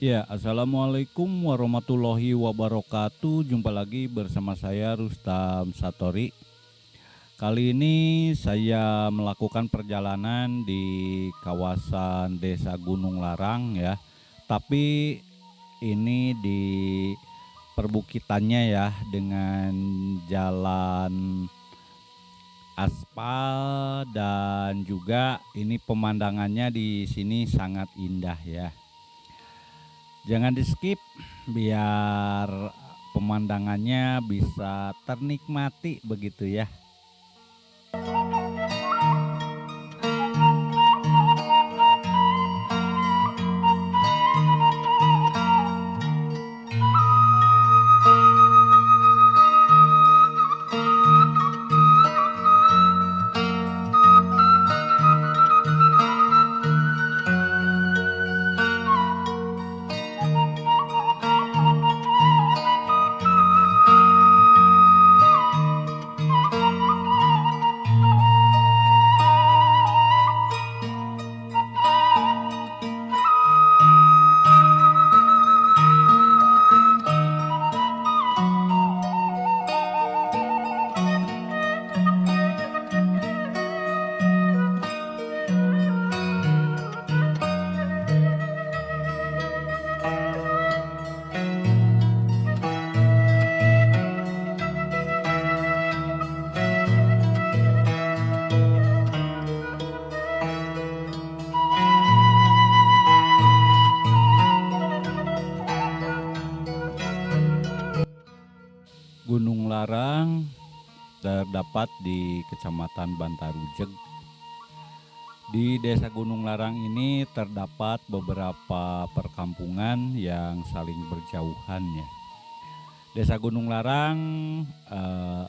Ya, assalamualaikum warahmatullahi wabarakatuh. Jumpa lagi bersama saya Rustam Satori. Kali ini saya melakukan perjalanan di kawasan Desa Gunung Larang ya. Tapi ini di perbukitannya ya, dengan jalan aspal dan juga ini pemandangannya di sini sangat indah ya. Jangan di skip biar pemandangannya bisa ternikmati begitu ya. Gunung Larang terdapat di Kecamatan Bantarujeg. Di Desa Gunung Larang ini terdapat beberapa perkampungan yang saling berjauhan ya. Desa Gunung Larang eh,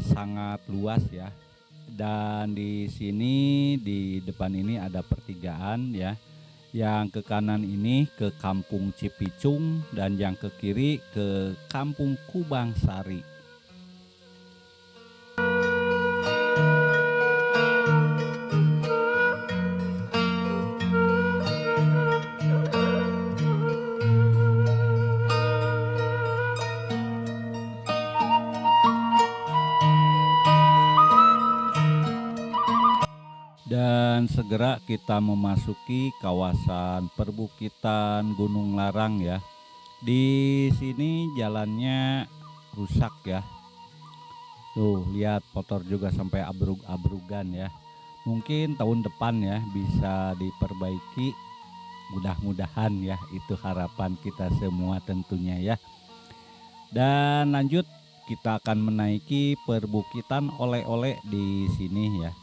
sangat luas ya. Dan di sini di depan ini ada pertigaan ya. Yang ke kanan ini ke Kampung Cipicung dan yang ke kiri ke Kampung Kubang Sari. Dan segera kita memasuki kawasan perbukitan Gunung Larang ya. Di sini jalannya rusak ya. Tuh, lihat motor juga sampai abrug-abrugan ya. Mungkin tahun depan ya bisa diperbaiki. Mudah-mudahan ya, itu harapan kita semua tentunya ya. Dan lanjut kita akan menaiki perbukitan oleh-oleh di sini ya.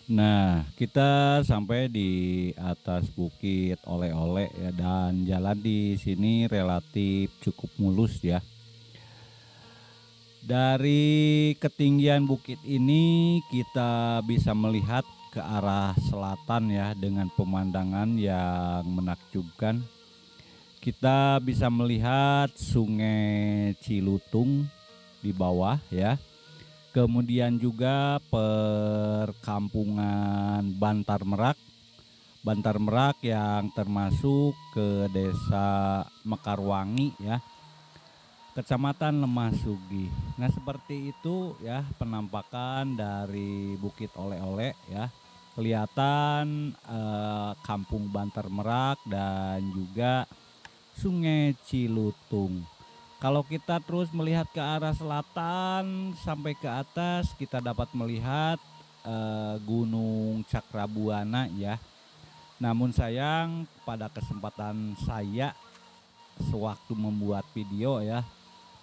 Nah, kita sampai di atas bukit oleh-oleh ya, dan jalan di sini relatif cukup mulus ya. Dari ketinggian bukit ini kita bisa melihat ke arah selatan ya dengan pemandangan yang menakjubkan. Kita bisa melihat Sungai Cilutung di bawah ya. Kemudian juga perkampungan Bantar Merak, Bantar Merak yang termasuk ke Desa Mekarwangi ya, Kecamatan Lemah Sugih. Nah, seperti itu ya penampakan dari Bukit Oleh-Oleh ya. Kelihatan Kampung Bantar Merak dan juga Sungai Cilutung. Kalau kita terus melihat ke arah selatan sampai ke atas, kita dapat melihat Gunung Cakrabuana ya. Namun sayang pada kesempatan saya sewaktu membuat video ya,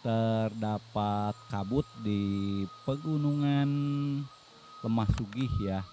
terdapat kabut di pegunungan Lemah Sugih ya.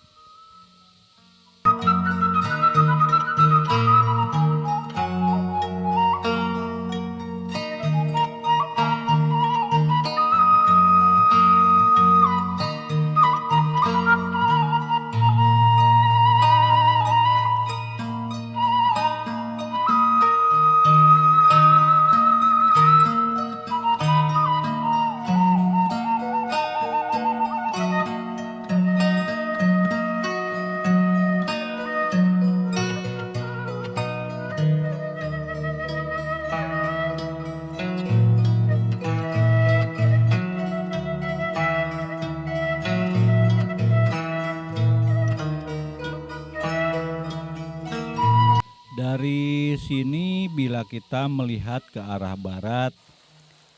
Dari sini bila kita melihat ke arah barat,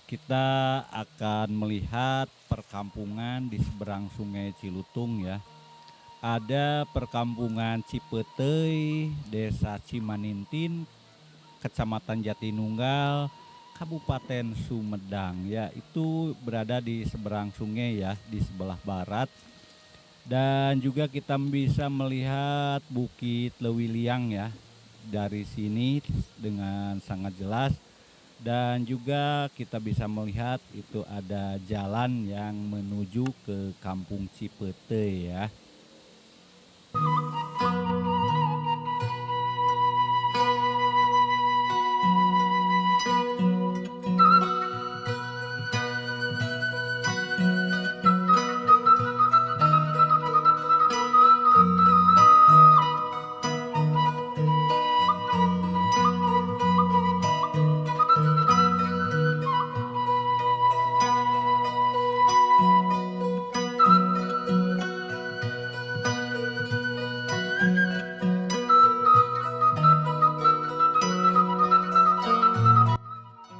kita akan melihat perkampungan di seberang Sungai Cilutung ya. Ada perkampungan Cipetei, Desa Cimanintin, Kecamatan Jatinunggal, Kabupaten Sumedang ya. Itu berada di seberang sungai ya, di sebelah barat. Dan juga kita bisa melihat Bukit Lewiliang ya dari sini dengan sangat jelas. Dan juga kita bisa melihat itu ada jalan yang menuju ke Kampung Cipete ya.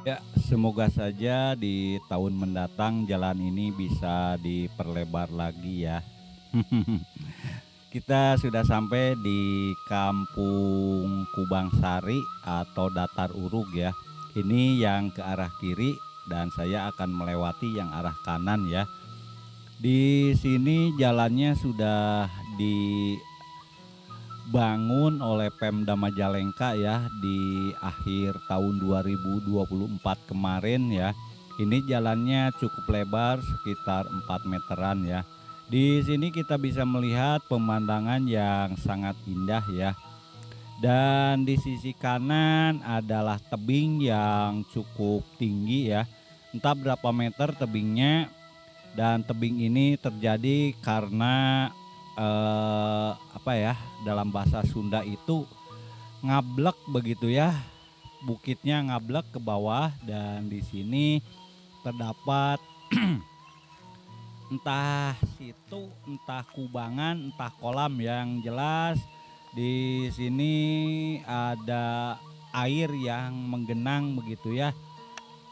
Ya, semoga saja di tahun mendatang jalan ini bisa diperlebar lagi ya. Kita sudah sampai di Kampung Kubang Sari atau Datar Urug ya. Ini yang ke arah kiri dan saya akan melewati yang arah kanan ya. Di sini jalannya sudah dibangun oleh Pemda Majalengka ya di akhir tahun 2024 kemarin ya. Ini jalannya cukup lebar sekitar 4 meteran ya. Di sini kita bisa melihat pemandangan yang sangat indah ya. Dan di sisi kanan adalah tebing yang cukup tinggi ya. Entah berapa meter tebingnya, dan tebing ini terjadi karena dalam bahasa Sunda itu ngablek begitu ya. Bukitnya ngablek ke bawah dan di sini terdapat entah situ, entah kubangan, entah kolam, yang jelas di sini ada air yang menggenang begitu ya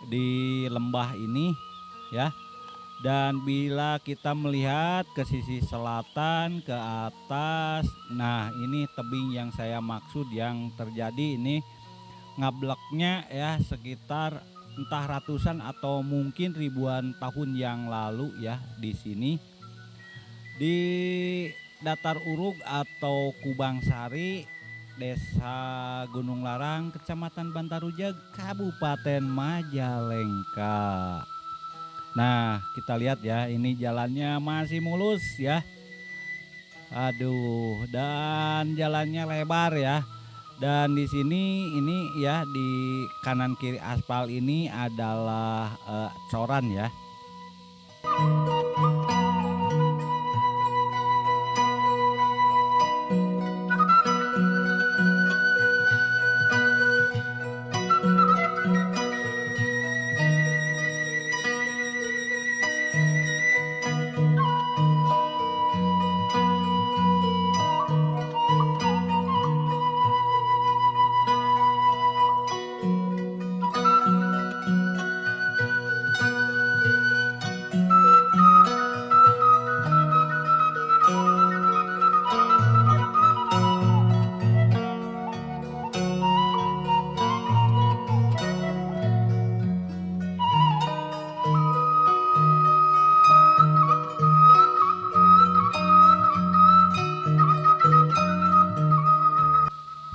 di lembah ini ya. Dan bila kita melihat ke sisi selatan ke atas, nah ini tebing yang saya maksud yang terjadi ini ngableknya ya sekitar entah ratusan atau mungkin ribuan tahun yang lalu ya di sini di Datar Urug atau Kubang Sari, Desa Gunung Larang, Kecamatan Bantarujag, Kabupaten Majalengka. Nah, kita lihat ya, ini jalannya masih mulus ya. Aduh, dan jalannya lebar ya. Dan di sini ini ya di kanan kiri aspal ini adalah coran ya.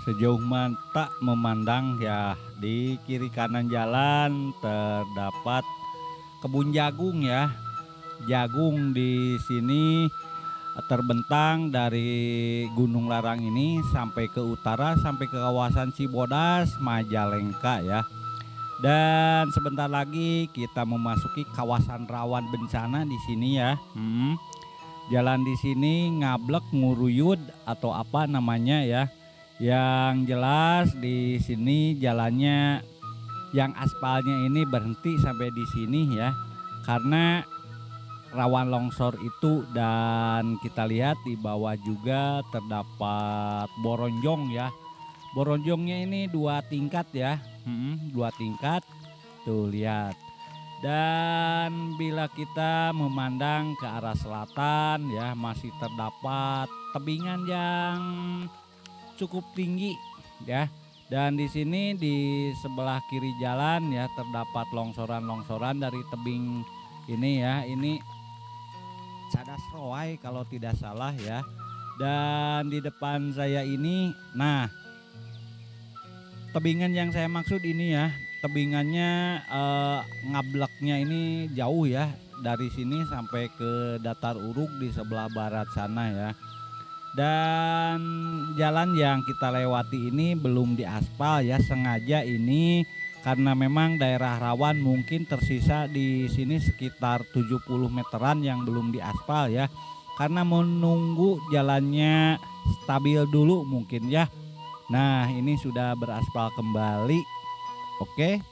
Sejauh mata memandang ya, di kiri kanan jalan terdapat kebun jagung ya. Jagung di sini terbentang dari Gunung Larang ini sampai ke utara, sampai ke kawasan Cibodas, Majalengka ya. Dan sebentar lagi kita memasuki kawasan rawan bencana di sini ya. Jalan di sini ngablek nguruyud atau apa namanya ya. Yang jelas di sini jalannya yang aspalnya ini berhenti sampai di sini ya. Karena rawan longsor itu, dan kita lihat di bawah juga terdapat boronjong ya. Boronjongnya ini 2 tingkat ya. 2 tingkat. Tuh lihat. Dan bila kita memandang ke arah selatan ya, masih terdapat tebingan yang cukup tinggi ya. Dan di sini di sebelah kiri jalan ya terdapat longsoran-longsoran dari tebing ini ya. Ini Cadas Roai kalau tidak salah ya. Dan di depan saya ini, nah tebingan yang saya maksud ini ya, tebingannya ngableknya ini jauh ya, dari sini sampai ke Datar Uruk di sebelah barat sana ya. Dan jalan yang kita lewati ini belum diaspal ya, sengaja ini karena memang daerah rawan, mungkin tersisa di sini sekitar 70 meteran yang belum diaspal ya. Karena menunggu jalannya stabil dulu mungkin ya. Nah, ini sudah beraspal kembali. Oke.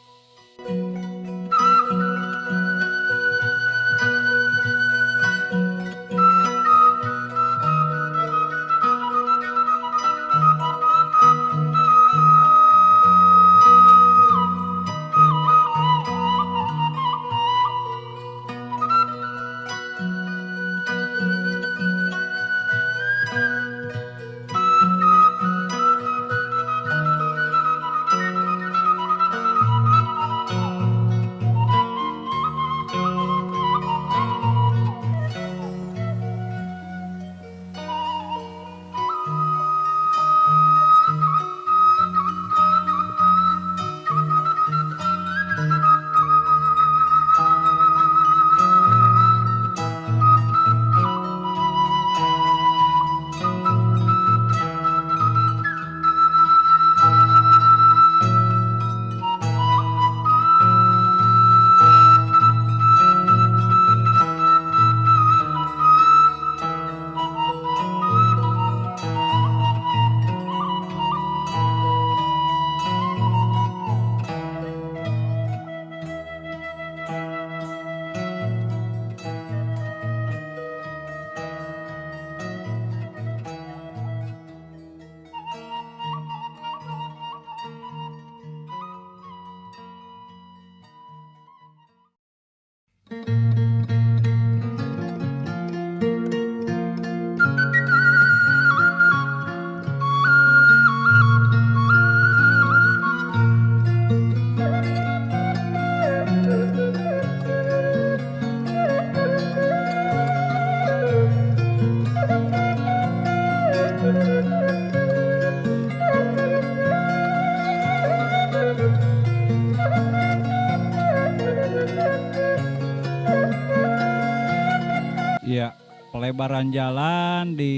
Ya, pelebaran jalan di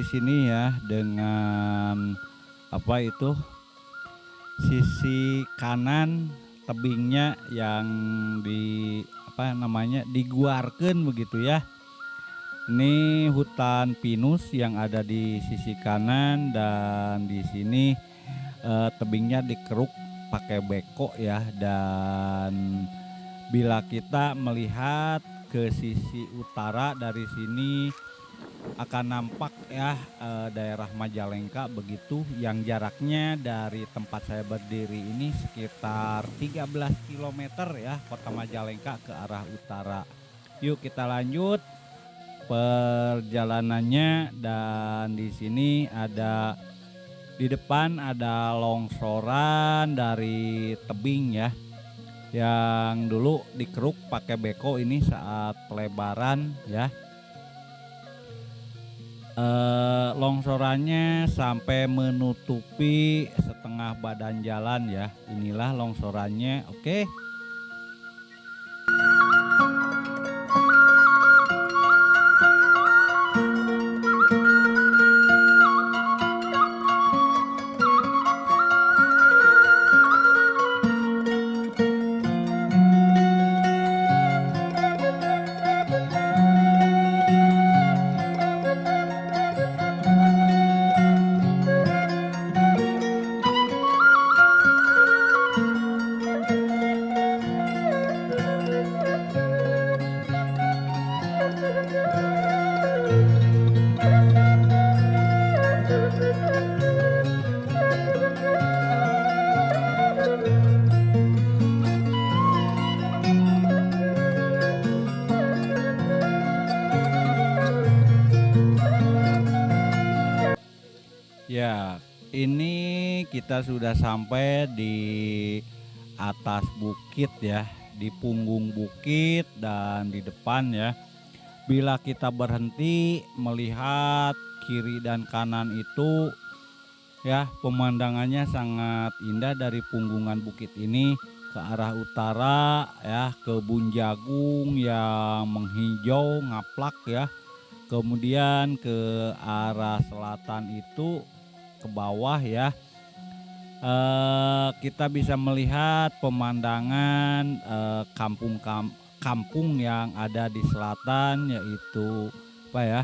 sini ya, dengan apa itu, sisi kanan tebingnya yang di apa namanya, diguarkeun begitu ya. Ini hutan pinus yang ada di sisi kanan, dan di sini tebingnya dikeruk pakai beko ya. Dan bila kita melihat ke sisi utara dari sini akan nampak ya daerah Majalengka begitu, yang jaraknya dari tempat saya berdiri ini sekitar 13 km ya, kota Majalengka ke arah utara. Yuk kita lanjut perjalanannya. Dan di sini ada, di depan ada longsoran dari tebing ya, yang dulu dikeruk pakai beko ini saat pelebaran ya. Longsorannya sampai menutupi setengah badan jalan ya. Inilah longsorannya. Oke. Ya, ini kita sudah sampai di atas bukit ya, di punggung bukit dan di depan ya. Bila kita berhenti melihat kiri dan kanan itu ya, pemandangannya sangat indah. Dari punggungan bukit ini ke arah utara ya, kebun jagung yang menghijau ngaplak ya. Kemudian ke arah selatan itu ke bawah ya, kita bisa melihat pemandangan kampung yang ada di selatan, yaitu apa ya,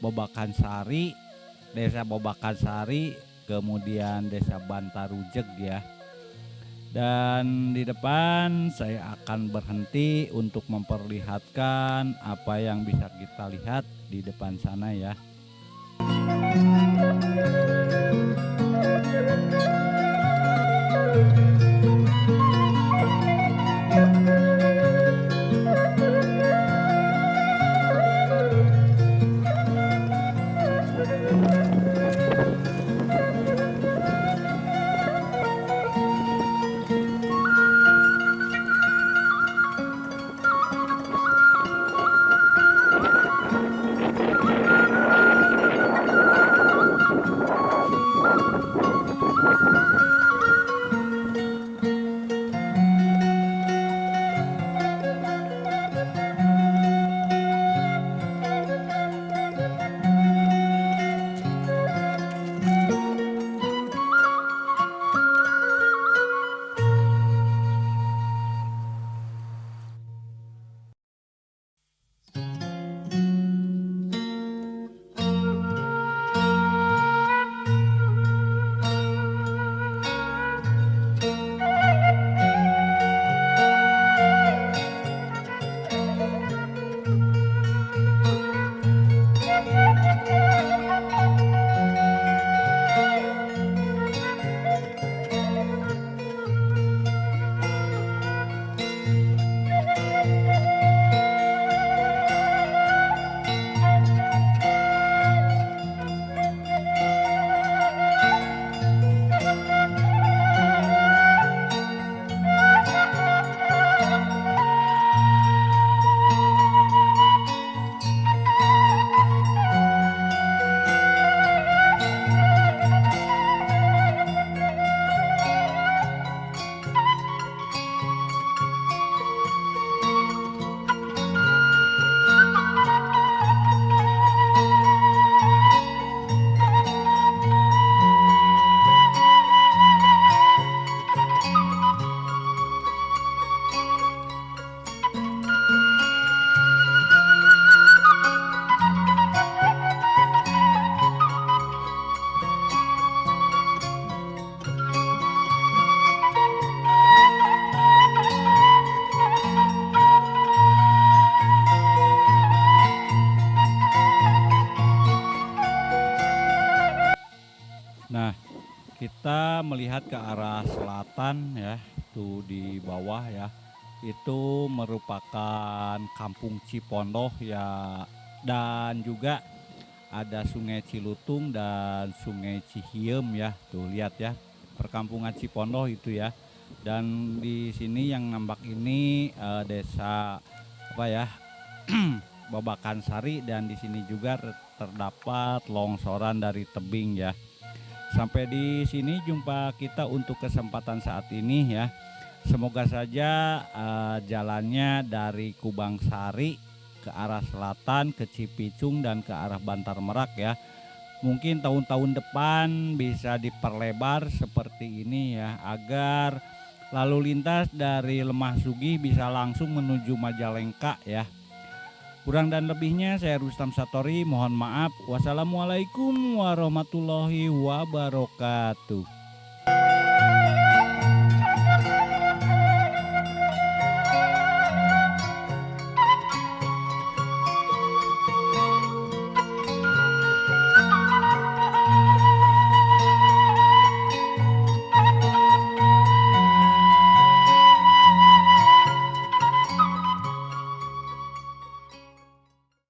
Babakan Sari, desa Babakan Sari, kemudian desa Bantarujeg ya. Dan di depan saya akan berhenti untuk memperlihatkan apa yang bisa kita lihat di depan sana ya. Nah, kita melihat ke arah selatan ya, itu di bawah ya. Itu merupakan Kampung Cipondoh ya, dan juga ada Sungai Cilutung dan Sungai Cihiem ya. Tuh lihat ya, perkampungan Cipondoh itu ya. Dan di sini yang nampak ini desa apa ya? Babakan Sari, dan di sini juga terdapat longsoran dari tebing ya. Sampai di sini jumpa kita untuk kesempatan saat ini ya. Semoga saja jalannya dari Kubang Sari ke arah selatan, ke Cipicung, dan ke arah Bantar Merak ya. Mungkin tahun-tahun depan bisa diperlebar seperti ini ya, agar lalu lintas dari Lemah Sugih bisa langsung menuju Majalengka ya. Kurang dan lebihnya saya Rustam Satori, mohon maaf. Wassalamualaikum warahmatullahi wabarakatuh.